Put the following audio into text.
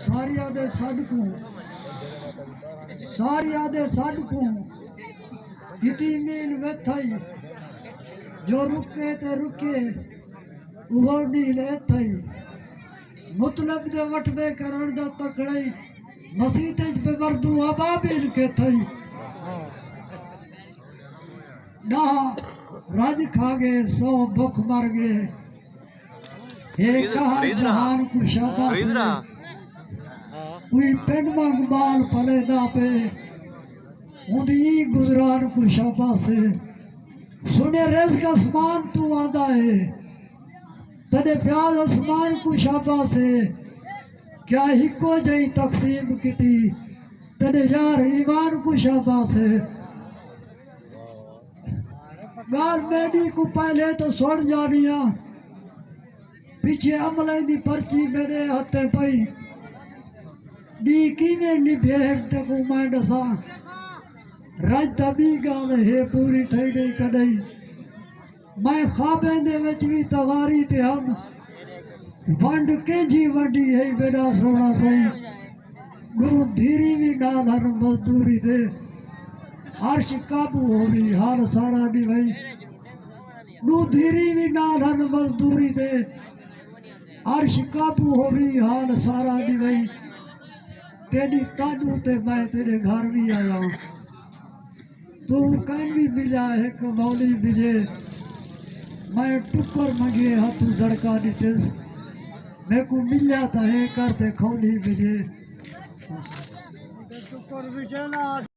सारिया दे सदकों किती मील वेथई जो रुके ते रुके उहो नील एथई मतलब दे वटबे करण दा तकड़ई मसीह पे मर्दू अबाबिल के थई ना राज खागे सो भूख मर गए हे कहा जहान को शाबाश कोई पेन मंग बाल पले दा पे उन्हीं गुजरान को शाबाश सुने रिज़्क़ आसमान तू आंदा है तने प्याज आसमान को शाबाश क्या हिको जई तकसीम किती तने यार ईमान को शाबाश गाल मेडी को पहले तो सुन जानिया पीछे अमले दी पर्ची मेरे हथे पई दी किवें निभेर ते को मैं दसा रज तबी गाल है पूरी थई नहीं कदई मैं ख्वाबे दे विच भी तवारी ते हम वंड के जी वडी है बेड़ा सोना सही गुरु धीरी भी नाधन मजदूरी दे अर्श काबू होवी हाल सारा दी भाई नू धीरी भी नाधन मजदूरी दे अर्श काबू होवी हाल सारा दी भाई तेरी तानू ते मैं तेरे घर भी आया हूँ तू कहीं भी मिला है कमौली मिले मैं टुकर मंगे हाथ दड़का दिते मैं को मिला था है करते खौली मिले